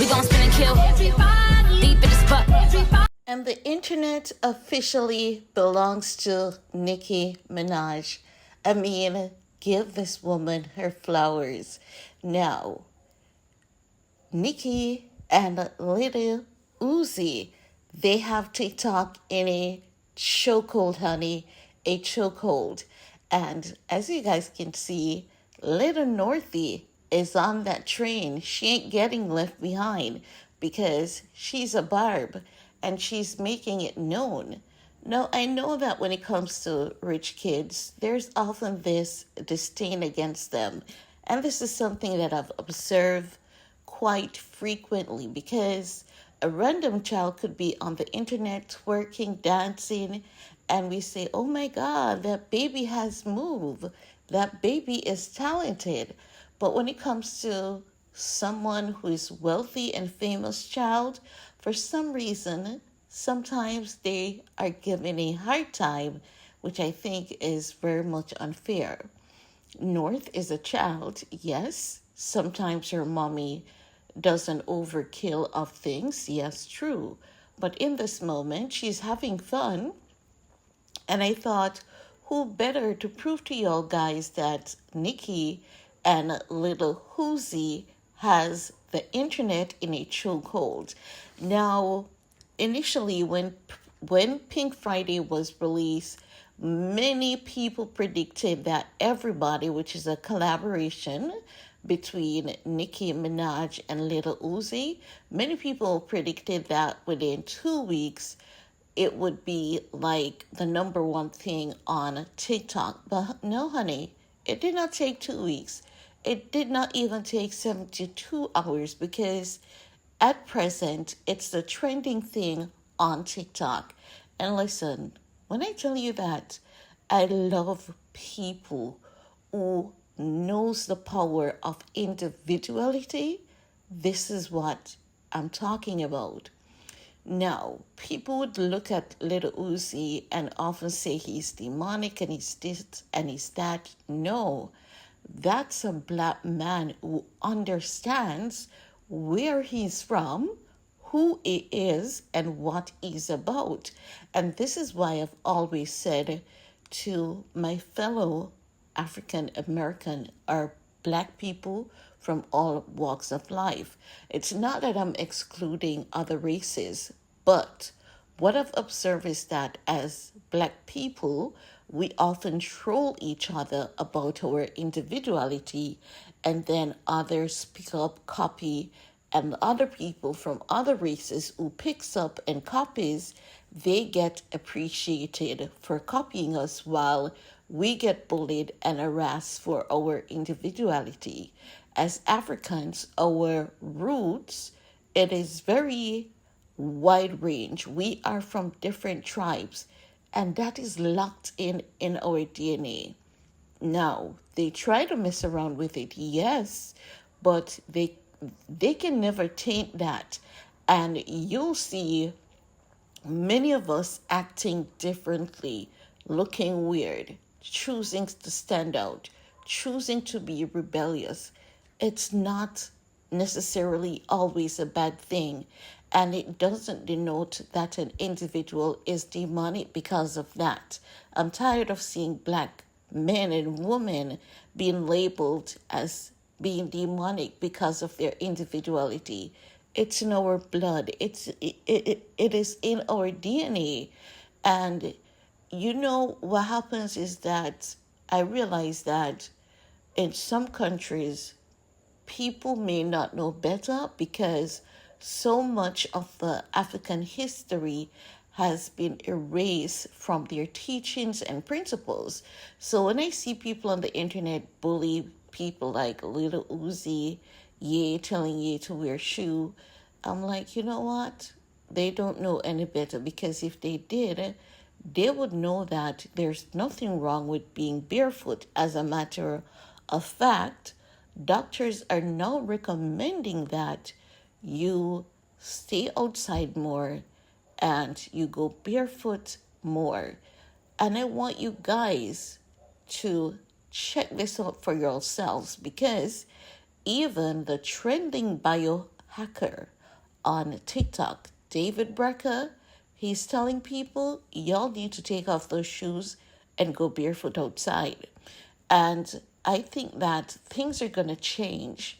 We gon' spin and kill. Deep in the spot. And the internet officially belongs to Nicki Minaj. I mean, give this woman her flowers. Now, Nicki and Little Uzi, they have TikTok in a chokehold, honey, a chokehold. And as you guys can see, Little Northy is on that train. She ain't getting left behind because she's a barb and she's making it known. Now, I know that when it comes to rich kids, there's often this disdain against them. And this is something that I've observed quite frequently because a random child could be on the internet twerking, dancing, and we say, oh my God, that baby has moved. That baby is talented. But when it comes to someone who is wealthy and famous child, for some reason, sometimes they are given a hard time, which I think is very much unfair. North is a child, yes. Sometimes her mommy does an overkill of things, yes, true. But in this moment, she's having fun. And I thought, who better to prove to y'all guys that Nicki and Little Uzi has the internet in a chokehold. Now, initially, when Pink Friday was released, many people predicted that Everybody, which is a collaboration between Nicki Minaj and Little Uzi, many people predicted that within 2 weeks, it would be like the number one thing on TikTok. But no, honey, it did not take 2 weeks. It did not even take 72 hours because at present, it's the trending thing on TikTok. And listen, when I tell you that I love people who knows the power of individuality, this is what I'm talking about. Now, people would look at Little Uzi and often say he's demonic and he's this and he's that. No, that's a black man who understands where he's from, who he is, and what he's about. And this is why I've always said to my fellow African American or black people from all walks of life. It's not that I'm excluding other races, but what I've observed is that as black people, we often troll each other about our individuality, and then others pick up, copy, and other people from other races who picks up and copies, they get appreciated for copying us while we get bullied and harassed for our individuality. As Africans, our roots, it is very wide range. We are from different tribes, and that is locked in our DNA. Now, they try to mess around with it, yes, but they can never taint that. And you'll see many of us acting differently, looking weird, choosing to stand out, choosing to be rebellious. It's not necessarily always a bad thing, and it doesn't denote that an individual is demonic because of that. I'm tired of seeing black men and women being labeled as being demonic because of their individuality. It's in our blood. It is in our DNA. And you know what happens is that I realize that in some countries, people may not know better because so much of the African history has been erased from their teachings and principles. So when I see people on the internet bully people like Little Uzi, Ye telling Ye to wear shoe, I'm like, you know what? They don't know any better, because if they did, they would know that there's nothing wrong with being barefoot. As a matter of fact, doctors are now recommending that you stay outside more and you go barefoot more. And I want you guys to check this out for yourselves, because even the trending hacker on TikTok, David Brecker. He's telling people, y'all need to take off those shoes and go barefoot outside. And I think that things are going to change,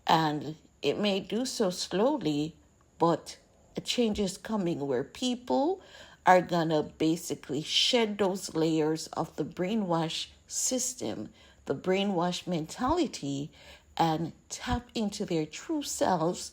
and it may do so slowly, but a change is coming where people are going to basically shed those layers of the brainwash system, the brainwash mentality, and tap into their true selves,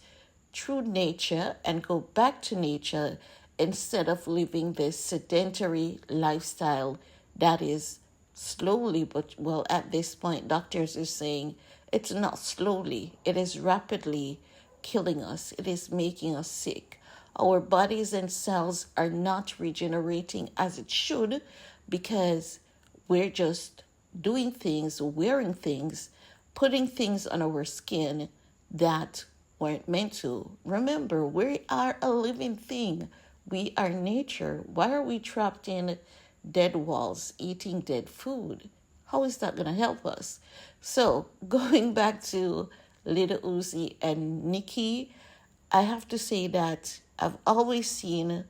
true nature, and go back to nature instead of living this sedentary lifestyle that is slowly, but well, at this point, doctors are saying it's not slowly, it is rapidly killing us, it is making us sick. Our bodies and cells are not regenerating as it should because we're just doing things, wearing things, putting things on our skin that weren't meant to. Remember, we are a living thing. We are nature. Why are we trapped in dead walls, eating dead food? How is that going to help us? So, going back to Little Uzi and Nicki, I have to say that I've always seen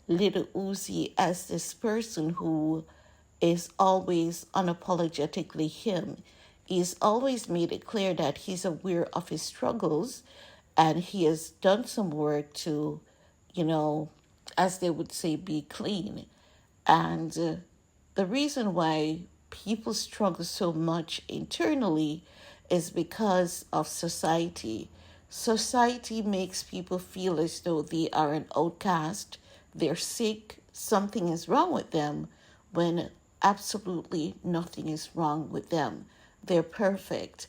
Little Uzi as this person who is always unapologetically him. He's always made it clear that he's aware of his struggles and he has done some work to, as they would say, be clean. And the reason why people struggle so much internally is because of society. Society makes people feel as though they are an outcast, they're sick, something is wrong with them, when absolutely nothing is wrong with them. They're perfect.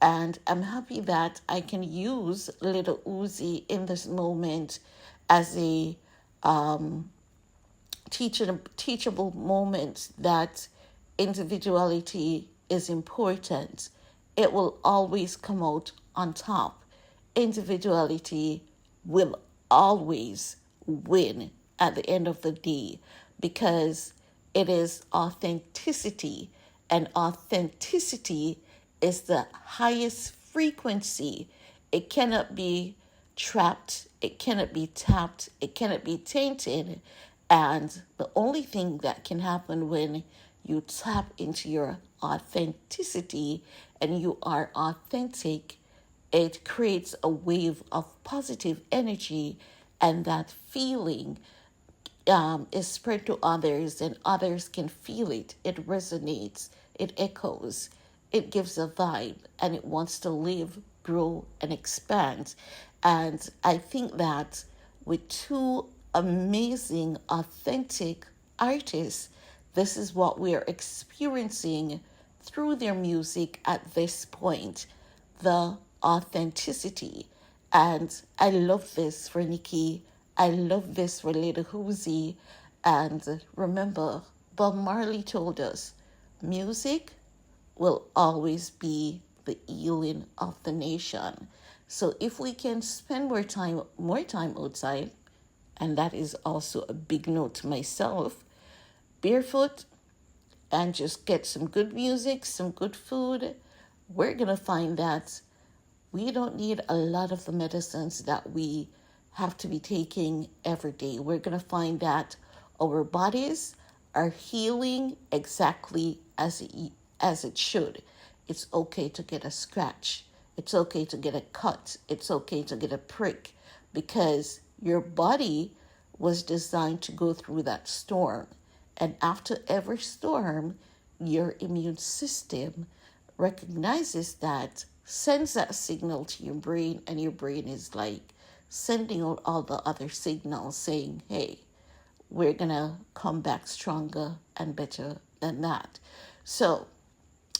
And I'm happy that I can use Little Uzi in this moment as a teachable moment that individuality is important. It will always come out on top. Individuality will always win at the end of the day because it is authenticity, and authenticity is the highest frequency. It cannot be trapped, it cannot be tapped, it cannot be tainted. And the only thing that can happen when you tap into your authenticity and you are authentic, it creates a wave of positive energy, and that feeling is spread to others, and others can feel it. It resonates, it echoes, it gives a vibe, and it wants to live, grow, and expand. And I think that with two amazing, authentic artists, this is what we are experiencing through their music at this point, the authenticity. And I love this for Nicki. I love this for Little Uzi. And remember, Bob Marley told us, music will always be the healing of the nation. So if we can spend more time outside, and that is also a big note to myself, barefoot, and just get some good music, some good food, we're going to find that we don't need a lot of the medicines that we have to be taking every day. We're going to find that our bodies are healing exactly as it should. It's okay to get a scratch. It's okay to get a cut. It's okay to get a prick, because your body was designed to go through that storm. And after every storm, your immune system recognizes that, sends that signal to your brain, and your brain is like sending out all the other signals saying, hey, we're going to come back stronger and better than that. So,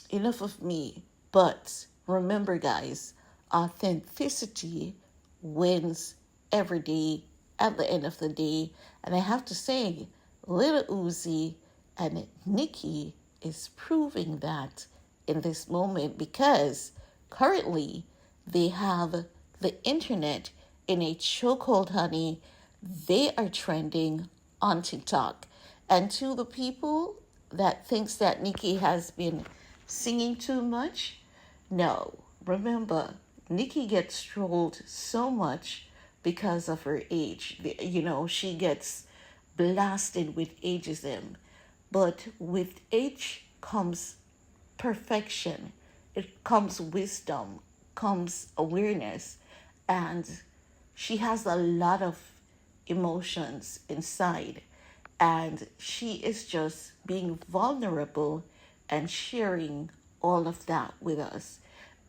enough of me. But remember, guys, authenticity wins every day at the end of the day. And I have to say, Little Uzi and Nicki is proving that in this moment, because currently they have the internet in a chokehold, honey. They are trending on TikTok. And to the people that thinks that Nicki has been singing too much, no. Remember, Nicki gets trolled so much because of her age. You know, she gets blasted with ageism. But with age comes perfection, it comes wisdom, comes awareness, and she has a lot of emotions inside, and she is just being vulnerable and sharing all of that with us.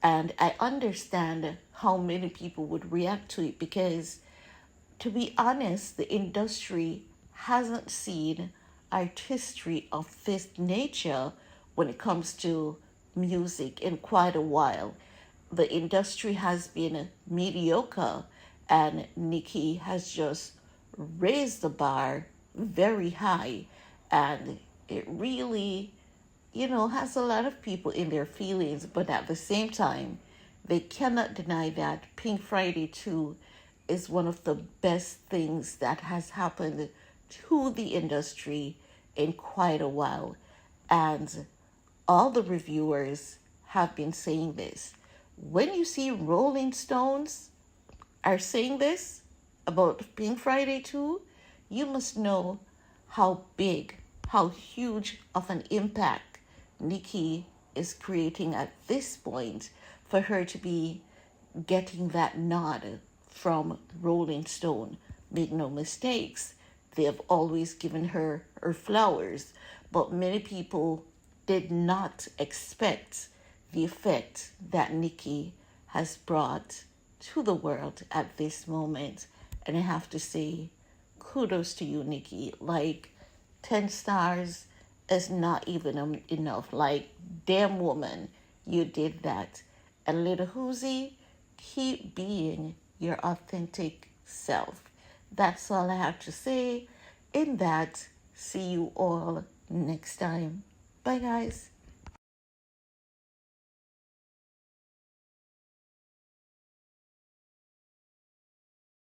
And I understand how many people would react to it because, to be honest, the industry hasn't seen artistry of this nature when it comes to music in quite a while. The industry has been mediocre, and Nicki has just raised the bar very high, and it really, has a lot of people in their feelings, but at the same time, they cannot deny that Pink Friday 2 is one of the best things that has happened to the industry in quite a while. And all the reviewers have been saying this. When you see Rolling Stones are saying this about Pink Friday 2, you must know how big, how huge of an impact Nicki is creating at this point for her to be getting that nod from Rolling Stone. Make no mistakes, they have always given her flowers, but many people did not expect the effect that Nicki has brought to the world at this moment. And I have to say, kudos to you, Nicki. Like, 10 stars is not even enough. Like, damn woman, you did that. And little Uzi, keep being your authentic self. That's all I have to say. In that, see you all next time. Bye, guys.